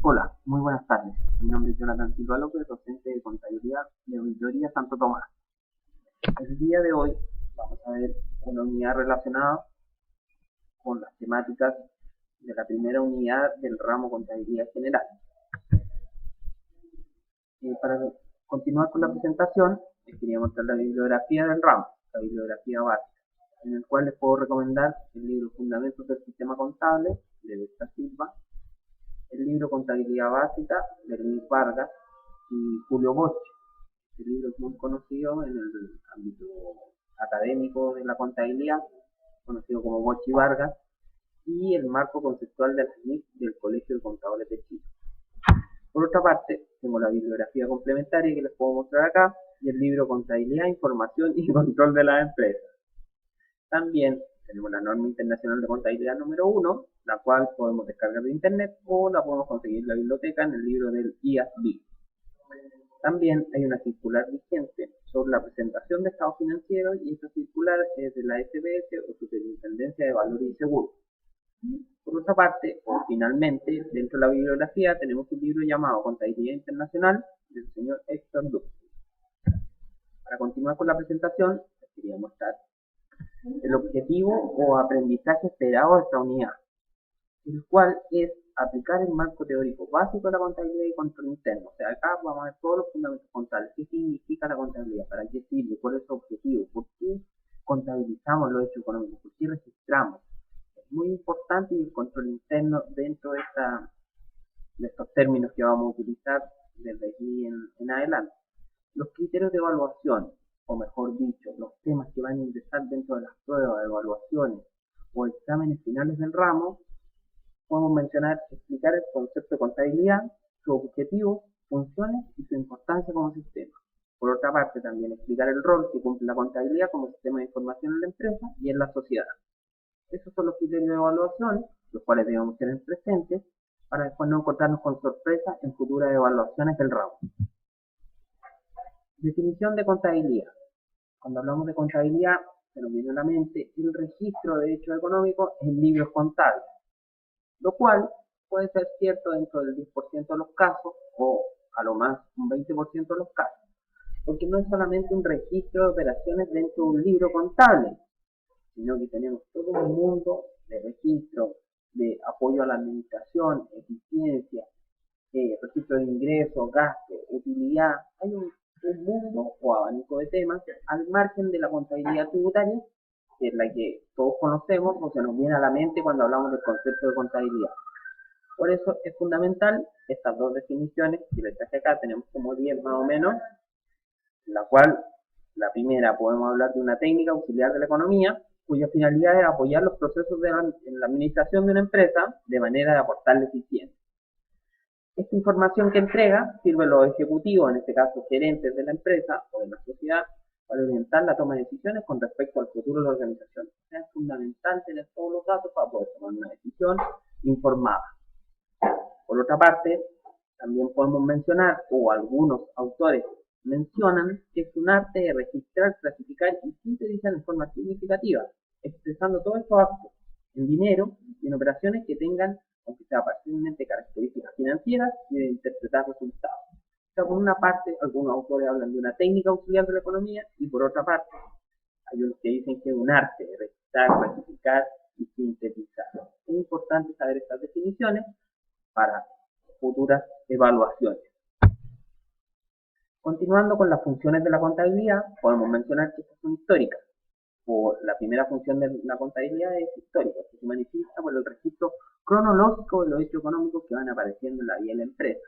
Hola, muy buenas tardes. Mi nombre es Jonathan Silva López, docente de contabilidad de Auditoría Santo Tomás. El día de hoy vamos a ver una unidad relacionada con las temáticas de la primera unidad del ramo Contabilidad General. Para continuar con la presentación, les quería mostrar la bibliografía del ramo, la bibliografía básica, en el cual les puedo recomendar el libro Fundamentos del Sistema Contable de Vesta Silva, el libro Contabilidad Básica de Luis Vargas y Julio Bocci. Este libro es muy conocido en el ámbito académico de la contabilidad, conocido como Bocci Vargas, y el marco conceptual de la SNIC del Colegio de Contadores de Chile. Por otra parte, tengo la bibliografía complementaria que les puedo mostrar acá, y el libro Contabilidad, Información y Control de las Empresas. También tenemos la norma internacional de contabilidad número 1, la cual podemos descargar de internet o la podemos conseguir en la biblioteca en el libro del IASB. También hay una circular vigente sobre la presentación de estados financieros y esta circular es de la SBS o Superintendencia de Valores y Seguros. Por otra parte, finalmente, dentro de la bibliografía tenemos un libro llamado Contabilidad Internacional del señor Héctor Duque. Para continuar con la presentación, les quería mostrar el objetivo o aprendizaje esperado de esta unidad, el cual es aplicar el marco teórico básico de la contabilidad y control interno. O sea, acá vamos a ver todos los fundamentos contables. ¿Qué significa la contabilidad? ¿Para qué sirve? ¿Cuál es su objetivo? ¿Por qué contabilizamos los hechos económicos? ¿Por qué registramos? Es muy importante el control interno dentro de estos términos que vamos a utilizar desde aquí en adelante. Los criterios de evaluación, o mejor dicho, los temas que van a ingresar dentro de las pruebas, evaluaciones o exámenes finales del ramo, podemos mencionar, explicar el concepto de contabilidad, sus objetivos, funciones y su importancia como sistema. Por otra parte, también explicar el rol que cumple la contabilidad como sistema de información en la empresa y en la sociedad. Esos son los criterios de evaluación, los cuales debemos tener presentes para después no encontrarnos con sorpresas en futuras evaluaciones del ramo. Definición de contabilidad. Cuando hablamos de contabilidad, se nos viene a la mente el registro de hechos económicos en libros contables, lo cual puede ser cierto dentro del 10% de los casos o a lo más un 20% de los casos, porque no es solamente un registro de operaciones dentro de un libro contable, sino que tenemos todo un mundo de registro, de apoyo a la administración, eficiencia, registro de ingresos, gastos, utilidad. Hay un mundo o abanico de temas al margen de la contabilidad tributaria, que es la que todos conocemos o se nos viene a la mente cuando hablamos del concepto de contabilidad. Por eso es fundamental estas dos definiciones que les traje acá, tenemos como 10 más o menos, en la cual la primera podemos hablar de una técnica auxiliar de la economía, cuya finalidad es apoyar los procesos en la administración de una empresa de manera de aportarle eficiencia. Esta información que entrega sirve a los ejecutivos, en este caso gerentes de la empresa o de la sociedad, para orientar la toma de decisiones con respecto al futuro de la organización. O sea, es fundamental tener todos los datos para poder tomar una decisión informada. Por otra parte, también podemos mencionar, o algunos autores mencionan, que es un arte de registrar, clasificar y sintetizar en forma significativa, expresando todos estos actos en dinero y en operaciones que tengan, aunque sea parcialmente, características financieras y de interpretar resultados. O sea, por una parte, algunos autores hablan de una técnica auxiliar de la economía y por otra parte, hay unos que dicen que es un arte de registrar, clasificar y sintetizar. Es importante saber estas definiciones para futuras evaluaciones. Continuando con las funciones de la contabilidad, podemos mencionar que estas son históricas. La primera función de la contabilidad es histórica, que se manifiesta por el registro cronológico de los hechos económicos que van apareciendo en la vida de la empresa.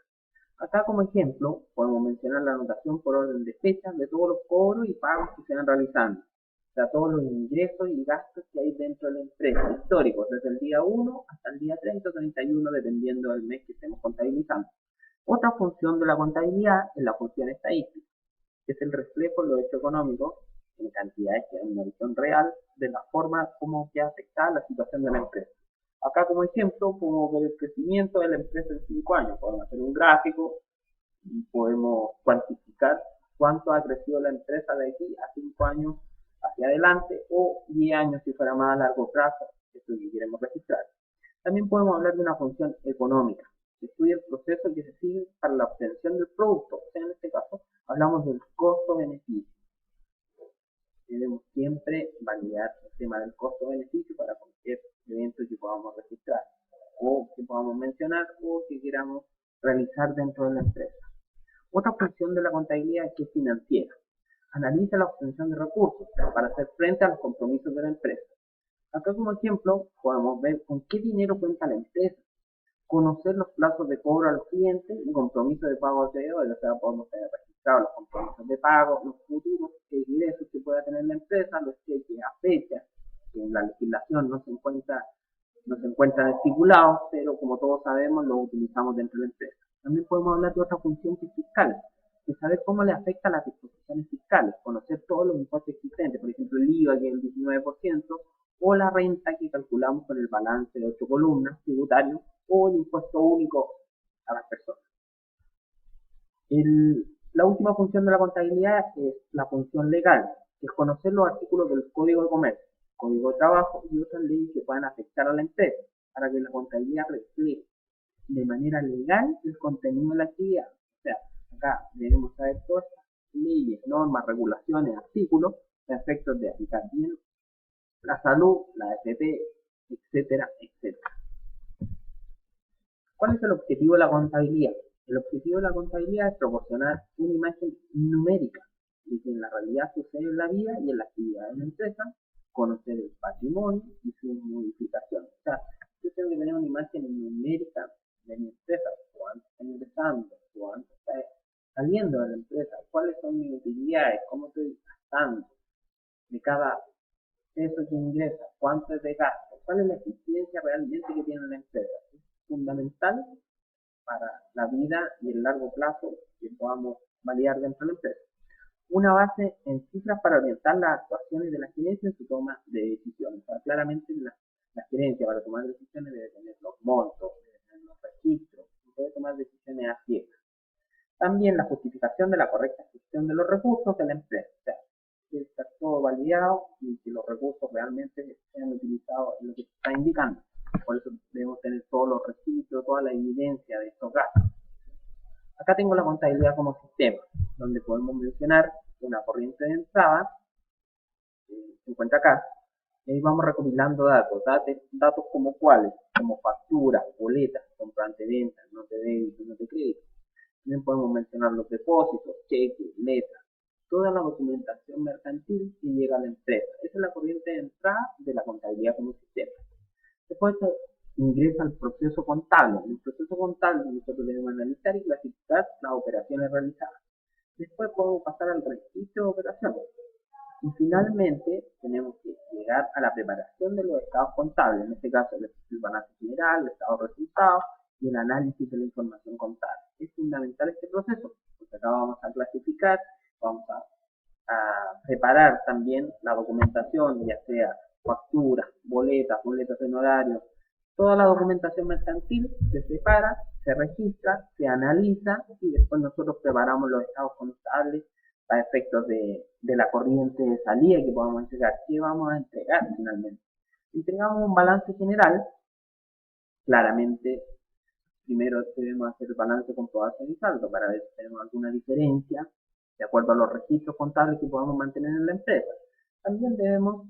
Acá como ejemplo podemos mencionar la anotación por orden de fechas de todos los cobros y pagos que se van realizando. O sea, todos los ingresos y gastos que hay dentro de la empresa, históricos, desde el día 1 hasta el día 30 o 31, dependiendo del mes que estemos contabilizando. Otra función de la contabilidad es la función estadística, que es el reflejo de los hechos económicos en cantidades que dan una visión real de la forma como que afecta la situación de la empresa. Acá como ejemplo podemos ver el crecimiento de la empresa en 5 años. Podemos hacer un gráfico y podemos cuantificar cuánto ha crecido la empresa de aquí a 5 años hacia adelante o 10 años si fuera más a largo plazo, esto es lo que queremos registrar. También podemos hablar de una función económica, Se estudia el proceso que se sigue para la obtención del producto. O sea, en este caso, hablamos del costo-beneficio. Debemos siempre validar el tema del costo-beneficio para cualquier evento que podamos registrar o que podamos mencionar o que queramos realizar dentro de la empresa. Otra función de la contabilidad es que es financiera. Analiza la obtención de recursos para hacer frente a los compromisos de la empresa. Acá como ejemplo podemos ver con qué dinero cuenta la empresa, conocer los plazos de cobro a los clientes y compromisos de pago a deudores. O sea, podemos tener registrados los compromisos de pago, los futuros ingresos que pueda tener la empresa, los cheques a fecha, que en la legislación no se encuentran estipulados, pero como todos sabemos los utilizamos dentro de la empresa. También podemos hablar de otra función que es fiscal, de saber cómo le afecta a las disposiciones fiscales, conocer todos los impuestos existentes, por ejemplo el IVA que es el 19%, o la renta que calculamos con el balance de 8 columnas tributario, o el impuesto único a las personas. La última función de la contabilidad es la función legal, que es conocer los artículos del Código de Comercio, Código de Trabajo y otras leyes que puedan afectar a la empresa, para que la contabilidad refleje de manera legal el contenido de la actividad. O sea, acá debemos saber todas las leyes, normas, regulaciones, artículos, a efectos de aplicar bien la salud, la AFP, etcétera, etcétera. ¿Cuál es el objetivo de la contabilidad? El objetivo de la contabilidad es proporcionar una imagen numérica de que en la realidad sucede en la vida y en la actividad de la empresa, conocer el patrimonio y sus modificaciones. O sea, yo tengo que tener una imagen numérica de mi empresa, cuánto está ingresando, cuánto está saliendo de la empresa, cuáles son mis utilidades, cómo estoy gastando de cada peso que ingresa, cuánto es de gasto, cuál es la eficiencia realmente que tiene la empresa. Es fundamental para la vida y el largo plazo que podamos validar dentro de la empresa. Una base en cifras para orientar las actuaciones de la gerencia en su toma de decisiones. O sea, claramente la gerencia para tomar decisiones debe tener los montos, debe tener los registros, no puede tomar decisiones a ciegas. También la justificación de la correcta gestión de los recursos de la empresa. O sea, debe estar todo validado y que los recursos realmente sean utilizados en lo que se está indicando. Por eso debemos tener todos los registros, toda la evidencia de estos gastos. Acá tengo la contabilidad como sistema, donde podemos mencionar una corriente de entrada, se encuentra acá, y ahí vamos recopilando datos como cuáles, como facturas, boletas, comprante, venta, nota de débito, nota de crédito. También podemos mencionar los depósitos, cheques, letras, toda la documentación mercantil que llega a la empresa. Esa es la corriente de entrada de la contabilidad como sistema. Después ingresa al proceso contable. En el proceso contable nosotros debemos analizar y clasificar las operaciones realizadas. Después podemos pasar al registro de operaciones. Y finalmente tenemos que llegar a la preparación de los estados contables, en este caso el balance general, el estado de resultados y el análisis de la información contable. Es fundamental este proceso, porque acá vamos a clasificar, vamos a preparar también la documentación, ya sea facturas, boletas de honorario, toda la documentación mercantil se separa, se registra, se analiza y después nosotros preparamos los estados contables para efectos de la corriente de salida que podamos entregar. ¿Qué vamos a entregar finalmente? Entregamos un balance general, claramente primero debemos hacer el balance de comprobación y saldo para ver si tenemos alguna diferencia de acuerdo a los registros contables que podamos mantener en la empresa. También debemos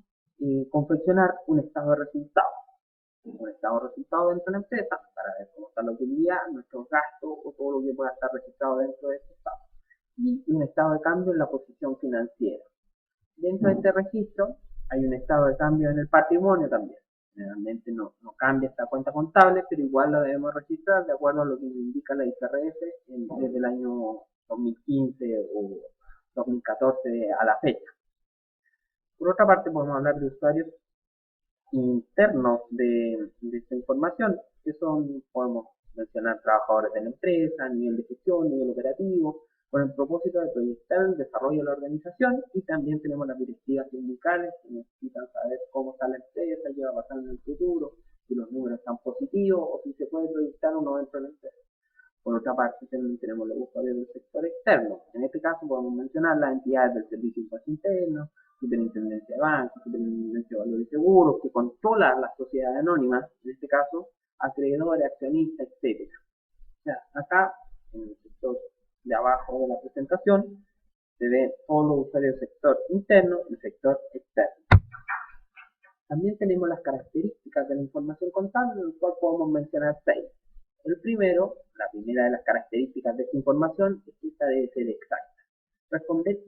confeccionar un estado de resultados. Un estado de resultados dentro de la empresa para ver cómo está la utilidad, nuestros gastos o todo lo que pueda estar registrado dentro de este estado. Y un estado de cambio en la posición financiera. Dentro de este registro hay un estado de cambio en el patrimonio también. Generalmente no cambia esta cuenta contable, pero igual la debemos registrar de acuerdo a lo que nos indica la IFRS desde el año 2015 o 2014 a la fecha. Por otra parte, podemos hablar de usuarios internos de esta información, que podemos mencionar trabajadores de la empresa, nivel de gestión, nivel operativo, con el propósito de proyectar el desarrollo de la organización, y también tenemos las directivas sindicales que necesitan saber cómo está la empresa, qué va a pasar en el futuro, si los números están positivos o si se puede proyectar uno dentro de la empresa. Por otra parte, también tenemos los usuarios del sector externo. En este caso podemos mencionar las entidades del Servicio de Impuestos Internos, Superintendencia de Bancos, Superintendencia de Valores y Seguros, que controlan las sociedades anónimas, en este caso, acreedores, accionistas, etc. Acá, en el sector de abajo de la presentación, se ven todos los usuarios del sector interno y el sector externo. También tenemos las características de la información contable, en el cual podemos mencionar 6. La primera de las características de esta información es que esta debe ser exacta. Responder,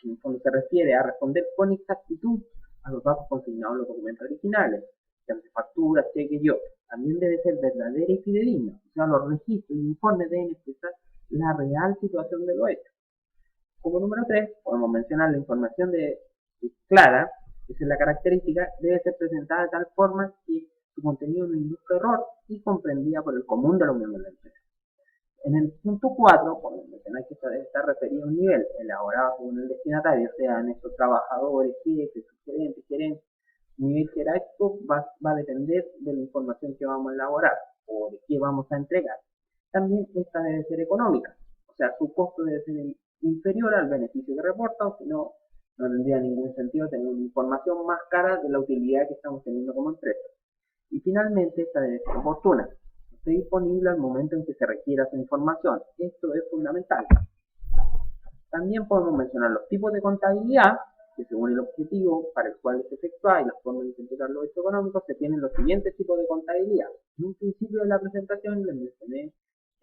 que en fondo se refiere a responder con exactitud a los datos consignados en los documentos originales, sean de facturas, cheques y otros. También debe ser verdadera y fidedigna, o sea, los registros y informes deben expresar la real situación de lo hecho. Como número 3, podemos mencionar la información clara, que es la característica, debe ser presentada de tal forma que su contenido no induzca error y comprendida por el común de los miembros de la empresa. En el punto 4, podemos mencionar que esta debe estar referida a un nivel elaborado según el destinatario, sean estos trabajadores, jefes, gerentes. Nivel jerárquico va a depender de la información que vamos a elaborar o de qué vamos a entregar. También esta debe ser económica, o sea, su costo debe ser inferior al beneficio que reporta, o si no, no tendría ningún sentido tener una información más cara de la utilidad que estamos teniendo como empresa. Y finalmente, esta debe ser oportuna, esté disponible al momento en que se requiera su información. Esto es fundamental. También podemos mencionar los tipos de contabilidad, que según el objetivo para el cual se efectúa y la forma de interpretar los hechos económicos, se tienen los siguientes tipos de contabilidad. En un principio de la presentación les mencioné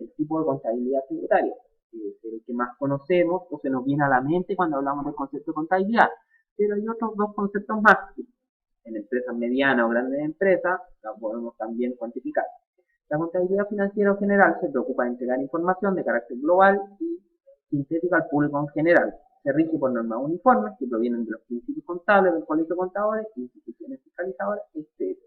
el tipo de contabilidad tributaria, que es el que más conocemos o se nos viene a la mente cuando hablamos del concepto de contabilidad. Pero hay otros dos conceptos más. En empresas medianas o grandes empresas, las podemos también cuantificar. La contabilidad financiera o general se preocupa de entregar información de carácter global y sintética al público en general. Se rige por normas uniformes que provienen de los principios contables del Colegio de Contadores, instituciones fiscalizadoras, etc.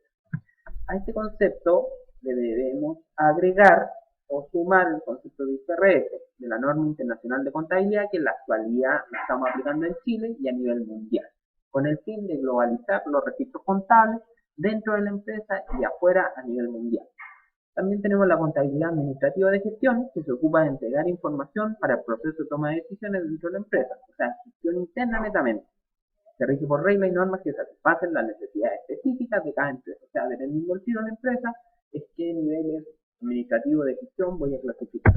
A este concepto le debemos agregar o sumar el concepto de IFRS, de la norma internacional de contabilidad, que en la actualidad la estamos aplicando en Chile y a nivel mundial, con el fin de globalizar los registros contables dentro de la empresa y afuera a nivel mundial. También tenemos la contabilidad administrativa de gestión, que se ocupa de entregar información para el proceso de toma de decisiones dentro de la empresa, o sea, gestión interna netamente. Se rige por reglas y normas que satisfacen las necesidades específicas de cada empresa, o sea, dependiendo del tiro de la empresa, es qué niveles administrativos de gestión voy a clasificar.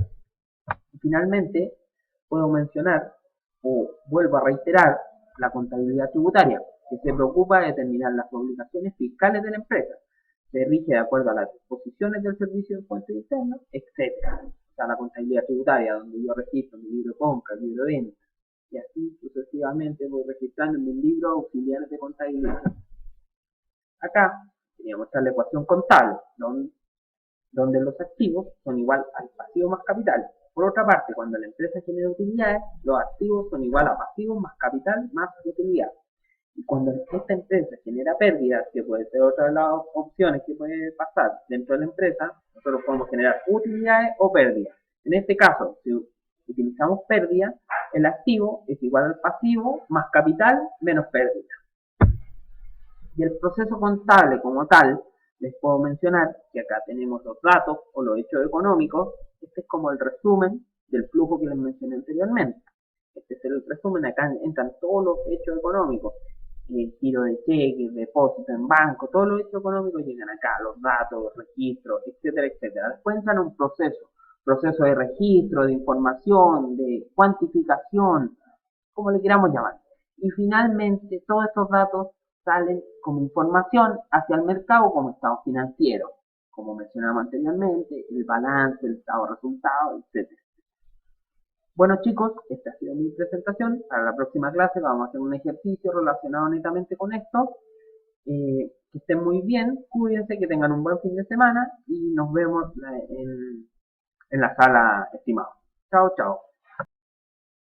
Y finalmente, puedo mencionar, o vuelvo a reiterar, la contabilidad tributaria, que se preocupa de determinar las obligaciones fiscales de la empresa. Se rige de acuerdo a las disposiciones del servicio de impuestos internos, etc. O sea, la contabilidad tributaria, donde yo registro mi libro de compra, mi libro de venta, y así sucesivamente voy registrando en mis libros auxiliares de contabilidad. Acá quería mostrar la ecuación contable, donde los activos son igual al pasivo más capital. Por otra parte, cuando la empresa genera utilidades, los activos son igual a pasivos más capital más utilidad. Y cuando esta empresa genera pérdidas, que puede ser otra de las opciones que puede pasar dentro de la empresa, nosotros podemos generar utilidades o pérdidas. En este caso, si utilizamos pérdidas, el activo es igual al pasivo más capital menos pérdida. Y el proceso contable como tal, les puedo mencionar que acá tenemos los datos o los hechos económicos. Este es como el resumen del flujo que les mencioné anteriormente. Este es el resumen, acá entran todos los hechos económicos. El giro de cheques, depósito en banco, todos los hechos económicos llegan acá, los datos, registros, etcétera, etcétera. Después entran un proceso de registro, de información, de cuantificación, como le queramos llamar. Y finalmente todos estos datos salen como información hacia el mercado como estado financiero, como mencionamos anteriormente, el balance, el estado de resultados, etcétera. Bueno chicos, esta ha sido mi presentación. Para la próxima clase vamos a hacer un ejercicio relacionado netamente con esto. Que estén muy bien, cuídense, que tengan un buen fin de semana y nos vemos en la sala, estimados. Chao, chao.